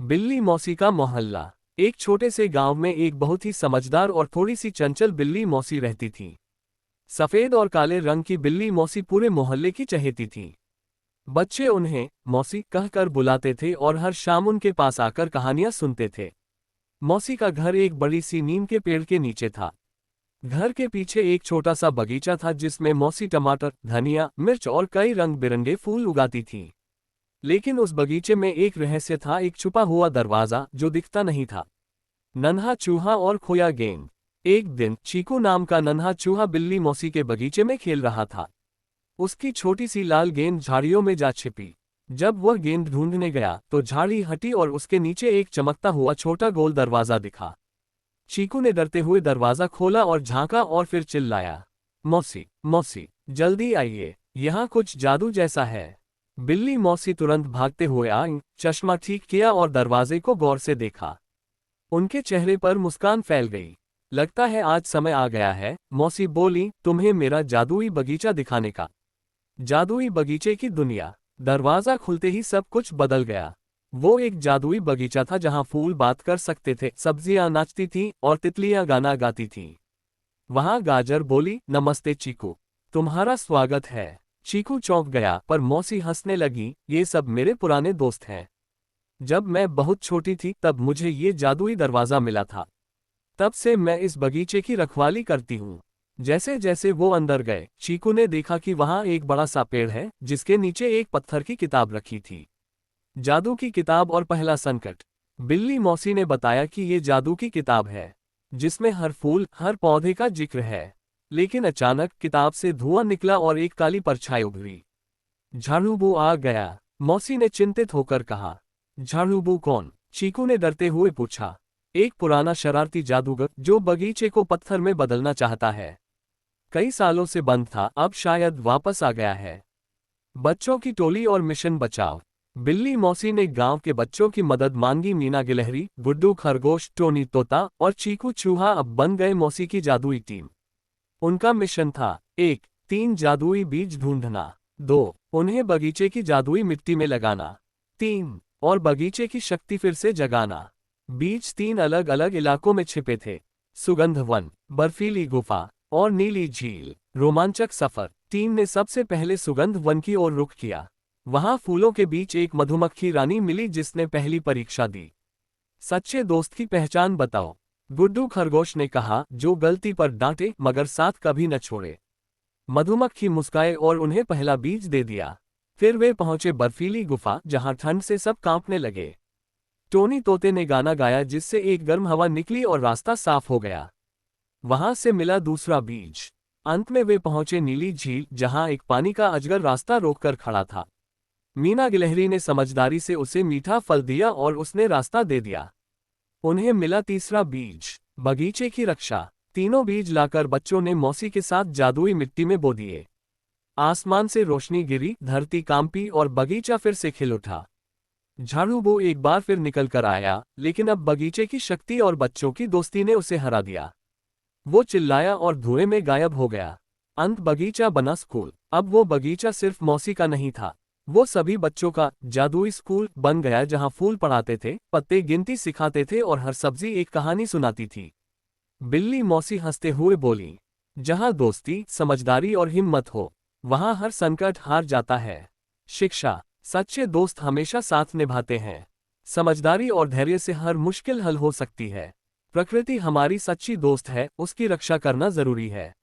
बिल्ली मौसी का मोहल्ला। एक छोटे से गांव में एक बहुत ही समझदार और थोड़ी सी चंचल बिल्ली मौसी रहती थी। सफेद और काले रंग की बिल्ली मौसी पूरे मोहल्ले की चहेती थी। बच्चे उन्हें मौसी कहकर बुलाते थे और हर शाम उनके पास आकर कहानियां सुनते थे। मौसी का घर एक बड़ी सी नीम के पेड़ के नीचे था। घर के पीछे एक छोटा सा बगीचा था जिसमें मौसी टमाटर, धनिया, मिर्च और कई रंग बिरंगे फूल उगाती थी। लेकिन उस बगीचे में एक रहस्य था, एक छुपा हुआ दरवाजा जो दिखता नहीं था। नन्हा चूहा और खोया गेंद। एक दिन चीकू नाम का नन्हा चूहा बिल्ली मौसी के बगीचे में खेल रहा था। उसकी छोटी सी लाल गेंद झाड़ियों में जा छिपी। जब वह गेंद ढूंढने गया तो झाड़ी हटी और उसके नीचे एक चमकता हुआ छोटा गोल दरवाजा दिखा। चीकू ने डरते हुए दरवाजा खोला और झांका और फिर चिल्लाया, मौसी मौसी, जल्दी आइए, यहाँ कुछ जादू जैसा है। बिल्ली मौसी तुरंत भागते हुए आई, चश्मा ठीक किया और दरवाजे को गौर से देखा। उनके चेहरे पर मुस्कान फैल गई। लगता है आज समय आ गया है, मौसी बोली, तुम्हें मेरा जादुई बगीचा दिखाने का। जादुई बगीचे की दुनिया। दरवाजा खुलते ही सब कुछ बदल गया। वो एक जादुई बगीचा था जहां फूल बात कर सकते थे, सब्जियां नाचती थीं और तितलियां गाना गाती थीं। वहां गाजर बोली, नमस्ते चीकू, तुम्हारा स्वागत है। चीकू चौंक गया, पर मौसी हंसने लगी, ये सब मेरे पुराने दोस्त हैं। जब मैं बहुत छोटी थी तब मुझे ये जादुई दरवाजा मिला था। तब से मैं इस बगीचे की रखवाली करती हूँ। जैसे जैसे वो अंदर गए, चीकू ने देखा कि वहां एक बड़ा सा पेड़ है जिसके नीचे एक पत्थर की किताब रखी थी। जादू की किताब और पहला संकट। बिल्ली मौसी ने बताया कि ये जादू की किताब है जिसमें हर फूल, हर पौधे का जिक्र है। लेकिन अचानक किताब से धुआं निकला और एक काली परछाई उभरी। झाड़ूबू आ गया, मौसी ने चिंतित होकर कहा। झाड़ूबू कौन? चीकू ने डरते हुए पूछा। एक पुराना शरारती जादूगर जो बगीचे को पत्थर में बदलना चाहता है। कई सालों से बंद था, अब शायद वापस आ गया है। बच्चों की टोली और मिशन बचाओ। बिल्ली मौसी ने गांव के बच्चों की मदद मांगी। मीना गिलहरी, गुड्डू खरगोश, टोनी तोता और चीकू चूहा अब बन गए मौसी की जादुई टीम। उनका मिशन था, 1. 3 जादुई बीज ढूंढना। 2. उन्हें बगीचे की जादुई मिट्टी में लगाना। 3. और बगीचे की शक्ति फिर से जगाना। बीज 3 अलग अलग इलाकों में छिपे थे, सुगंध वन, बर्फीली गुफा और नीली झील। रोमांचक सफर। टीम ने सबसे पहले सुगंध वन की ओर रुख किया। वहां फूलों के बीच एक मधुमक्खी रानी मिली जिसने पहली परीक्षा दी। सच्चे दोस्त की पहचान बताओ, गुड्डू खरगोश ने कहा, जो गलती पर डांटे मगर साथ कभी न छोड़े। मधुमक्खी मुस्काए और उन्हें पहला बीज दे दिया। फिर वे पहुंचे बर्फीली गुफा जहां ठंड से सब कांपने लगे। टोनी तोते ने गाना गाया जिससे एक गर्म हवा निकली और रास्ता साफ हो गया। वहां से मिला दूसरा बीज। अंत में वे पहुंचे नीली झील जहां एक पानी का अजगर रास्ता रोककर खड़ा था। मीना गिलहरी ने समझदारी से उसे मीठा फल दिया और उसने रास्ता दे दिया। उन्हें मिला तीसरा बीज, बगीचे की रक्षा। तीनों बीज लाकर बच्चों ने मौसी के साथ जादुई मिट्टी में बो दिए। आसमान से रोशनी गिरी, धरती कांपी और बगीचा फिर से खिल उठा। झाड़ूबू एक बार फिर निकल कर आया, लेकिन अब बगीचे की शक्ति और बच्चों की दोस्ती ने उसे हरा दिया। वो चिल्लाया और धुएं में गायब हो गया। अंत बगीचा बना स्कूल। अब वो बगीचा सिर्फ मौसी का नहीं था, वो सभी बच्चों का जादुई स्कूल बन गया जहां फूल पढ़ाते थे, पत्ते गिनती सिखाते थे और हर सब्जी एक कहानी सुनाती थी। बिल्ली मौसी हंसते हुए बोली, जहां दोस्ती, समझदारी और हिम्मत हो, वहां हर संकट हार जाता है। शिक्षा। सच्चे दोस्त हमेशा साथ निभाते हैं। समझदारी और धैर्य से हर मुश्किल हल हो सकती है। प्रकृति हमारी सच्ची दोस्त है, उसकी रक्षा करना जरूरी है।